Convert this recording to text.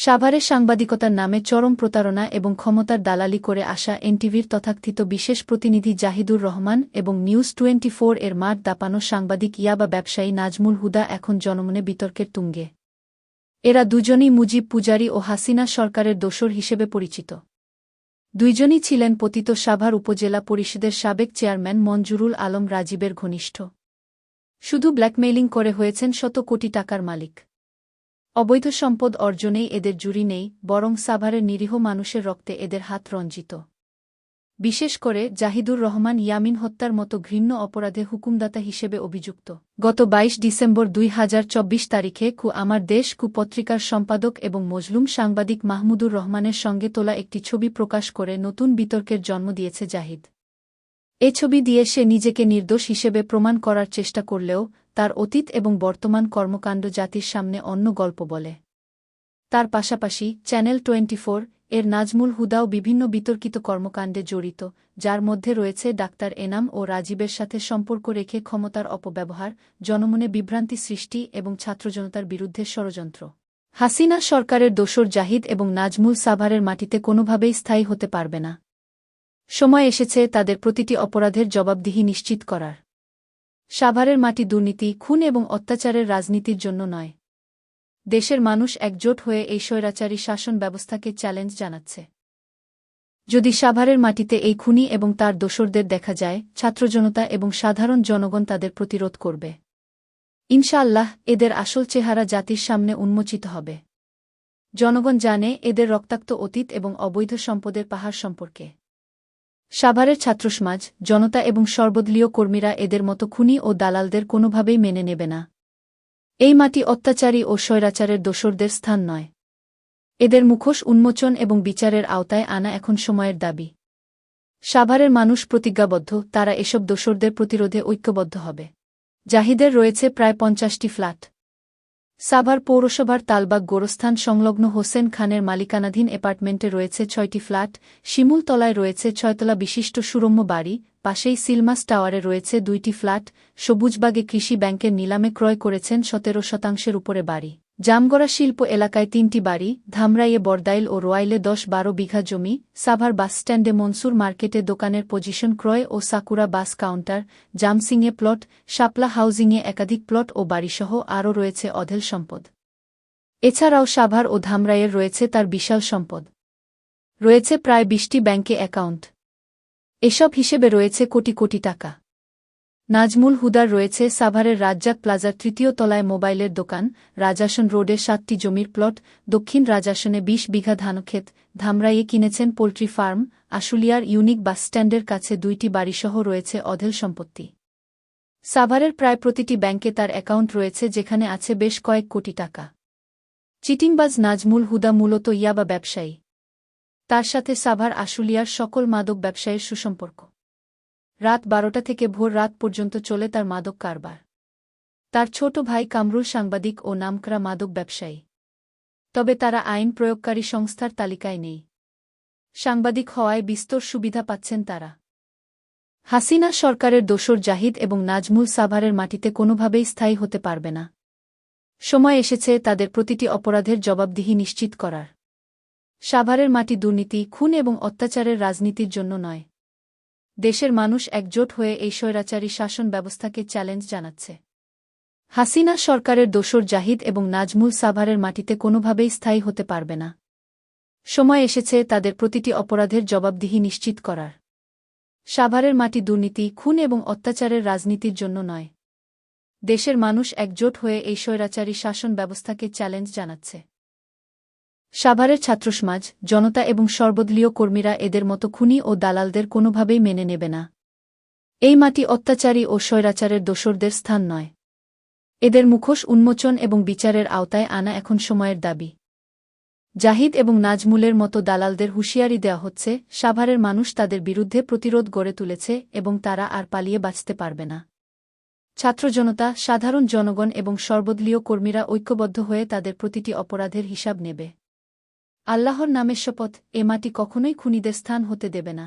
সাভারে সাংবাদিকতার নামে চরম প্রতারণা এবং ক্ষমতার দালালি করে আসা এনটিভির তথাকথিত বিশেষ প্রতিনিধি জাহিদুর রহমান এবং নিউজ 24 এর মাঠ দাপানো সাংবাদিক ইয়াবা ব্যবসায়ী নাজমুল হুদা এখন জনমনে বিতর্কের তুঙ্গে। এরা দুজনই মুজিব পূজারী ও হাসিনা সরকারের দোসর হিসেবে পরিচিত। দুইজনই ছিলেন পতিত সাভার উপজেলা পরিষদের সাবেক চেয়ারম্যান মঞ্জুরুল আলম রাজীবের ঘনিষ্ঠ। শুধু ব্ল্যাকমেইলিং করে হয়েছেন শত কোটি টাকার মালিক। অবৈধ সম্পদ অর্জনেই এদের জুড়ি নেই, বরং সাভারের নিরীহ মানুষের রক্তে এদের হাত রঞ্জিত। বিশেষ করে জাহিদুর রহমান ইয়ামিন হত্যার মতো ঘৃণ্য অপরাধে হুকুমদাতা হিসেবে অভিযুক্ত। গত 22 ডিসেম্বর 2024 তারিখে আমার দেশ পত্রিকার সম্পাদক এবং মজলুম সাংবাদিক মাহমুদুর রহমানের সঙ্গে তোলা একটি ছবি প্রকাশ করে নতুন বিতর্কের জন্ম দিয়েছে জাহিদ। এ ছবি দিয়ে সে নিজেকে নির্দোষ হিসেবে প্রমাণ করার চেষ্টা করলেও তার অতীত এবং বর্তমান কর্মকাণ্ড জাতির সামনে অন্য গল্প বলে। তার পাশাপাশি চ্যানেল 24 এর নাজমুল হুদাও বিভিন্ন বিতর্কিত কর্মকাণ্ডে জড়িত, যার মধ্যে রয়েছে ডাক্তার এনাম ও রাজীবের সাথে সম্পর্ক রেখে ক্ষমতার অপব্যবহার, জনমনে বিভ্রান্তি সৃষ্টি এবং ছাত্রজনতার বিরুদ্ধে ষড়যন্ত্র। হাসিনা সরকারের দোসর জাহিদ এবং নাজমুল সাভারের মাটিতে কোনোভাবেই স্থায়ী হতে পারবে না। সময় এসেছে তাদের প্রতিটি অপরাধের জবাবদিহি নিশ্চিত করার। সাভারের মাটি দুর্নীতি, খুন এবং অত্যাচারের রাজনীতির জন্য নয়। দেশের মানুষ একজোট হয়ে এই স্বৈরাচারী শাসন ব্যবস্থাকে চ্যালেঞ্জ জানাচ্ছে। যদি সাভারের মাটিতে এই খুনি এবং তার দোসরদের দেখা যায়, ছাত্রজনতা এবং সাধারণ জনগণ তাদের প্রতিরোধ করবে। ইনশাআল্লাহ এদের আসল চেহারা জাতির সামনে উন্মোচিত হবে। জনগণ জানে এদের রক্তাক্ত অতীত এবং অবৈধ সম্পদের পাহাড় সম্পর্কে। সাভারের ছাত্রসমাজ, জনতা এবং সর্বদলীয় কর্মীরা এদের মতো খুনি ও দালালদের কোনোভাবেই মেনে নেবে না। এই মাটি অত্যাচারী ও স্বৈরাচারের দোসরদের স্থান নয়। এদের মুখোশ উন্মোচন এবং বিচারের আওতায় আনা এখন সময়ের দাবি। সাভারের মানুষ প্রতিজ্ঞাবদ্ধ, তারা এসব দোসরদের প্রতিরোধে ঐক্যবদ্ধ হবে। জাহিদের রয়েছে প্রায় 50টি ফ্ল্যাট। সাভার পৌরসভার তালবাগ গোরস্থান সংলগ্ন হোসেন খানের মালিকানাধীন অ্যাপার্টমেন্টে রয়েছে 6টি ফ্ল্যাট, শিমুলতলায় রয়েছে 6তলা বিশিষ্ট সুরম্য বাড়ি, পাশেই সিলমাস টাওয়ারে রয়েছে 2টি ফ্ল্যাট, সবুজবাগে কৃষি ব্যাংকের নিলামে ক্রয় করেছেন 17% উপরে বাড়ি, জামগড়া শিল্প এলাকায় 3টি বাড়ি, ধামরাইয়ে বরদাইল ও রোয়াইলে 10-12 বিঘা জমি, সাভার বাসস্ট্যান্ডে মনসুর মার্কেটে দোকানের পজিশন ক্রয় ও সাকুরা বাস কাউন্টার, জামসিংয়ে প্লট, শাপলা হাউজিংয়ে একাধিক প্লট ও বাড়িসহ আরও রয়েছে অঢেল সম্পদ। এছাড়াও সাভার ও ধামরাইয়ের রয়েছে তার বিশাল সম্পদ। রয়েছে প্রায় 20টি ব্যাংকে অ্যাকাউন্ট। এসব হিসেবে রয়েছে কোটি কোটি টাকা। নাজমুল হুদার রয়েছে সাভারের রাজ্জাক প্লাজার 3য় তলায় মোবাইলের দোকান, রাজাসন রোডে 7টি জমির প্লট, দক্ষিণ রাজাসনে 20 বিঘা ধানক্ষেত, ধামরাইয়ে কিনেছেন পোল্ট্রি ফার্ম, আশুলিয়ার ইউনিক বাসস্ট্যান্ডের কাছে 2টি বাড়িসহ রয়েছে অঢেল সম্পত্তি। সাভারের প্রায় প্রতিটি ব্যাংকে তার অ্যাকাউন্ট রয়েছে, যেখানে আছে বেশ কয়েক কোটি টাকা। চিটিংবাজ নাজমুল হুদা মূলত ইয়াবা ব্যবসায়ী। তার সাথে সাভার আশুলিয়ার সকল মাদক ব্যবসায়ীর সুসম্পর্ক। রাত 12টা থেকে ভোর রাত পর্যন্ত চলে তার মাদক কারবার। তার ছোট ভাই কামরুল সাংবাদিক ও নামকরা মাদক ব্যবসায়ী। তবে তারা আইন প্রয়োগকারী সংস্থার তালিকায় নেই। সাংবাদিক হওয়ায় বিস্তর সুবিধা পাচ্ছেন তারা। হাসিনা সরকারের দোসর জাহিদ এবং নাজমুল সাভারের মাটিতে কোনোভাবেই স্থায়ী হতে পারবে না। সময় এসেছে তাদের প্রতিটি অপরাধের জবাবদিহি নিশ্চিত করার। সাভারের মাটি দুর্নীতি, খুন এবং অত্যাচারের রাজনীতির জন্য নয়। দেশের মানুষ একজোট হয়ে এই স্বৈরাচারী শাসন ব্যবস্থাকে চ্যালেঞ্জ জানাচ্ছে। হাসিনা সরকারের দোসর জাহিদ এবং নাজমুল সাভারের মাটিতে কোনোভাবেই স্থায়ী হতে পারবে না। সময় এসেছে তাদের প্রতিটি অপরাধের জবাবদিহি নিশ্চিত করার। সাভারের মাটি দুর্নীতি, খুন এবং অত্যাচারের রাজনীতির জন্য নয়। দেশের মানুষ একজোট হয়ে এই স্বৈরাচারী শাসন ব্যবস্থাকে চ্যালেঞ্জ জানাচ্ছে। সাভারের ছাত্রসমাজ, জনতা এবং সর্বদলীয় কর্মীরা এদের মতো খুনি ও দালালদের কোনোভাবেই মেনে নেবে না। এই মাটি অত্যাচারী ও স্বৈরাচারের দোসরদের স্থান নয়। এদের মুখোশ উন্মোচন এবং বিচারের আওতায় আনা এখন সময়ের দাবি। জাহিদ এবং নাজমুলের মতো দালালদের হুঁশিয়ারি দেওয়া হচ্ছে, সাভারের মানুষ তাদের বিরুদ্ধে প্রতিরোধ গড়ে তুলেছে এবং তারা আর পালিয়ে বাঁচতে পারবে না। ছাত্রজনতা, সাধারণ জনগণ এবং সর্বদলীয় কর্মীরা ঐক্যবদ্ধ হয়ে তাদের প্রতিটি অপরাধের হিসাব নেবে। আল্লাহর নামে শপথ, এ মাটি কখনোই খুনিদের স্থান হতে দেবে না।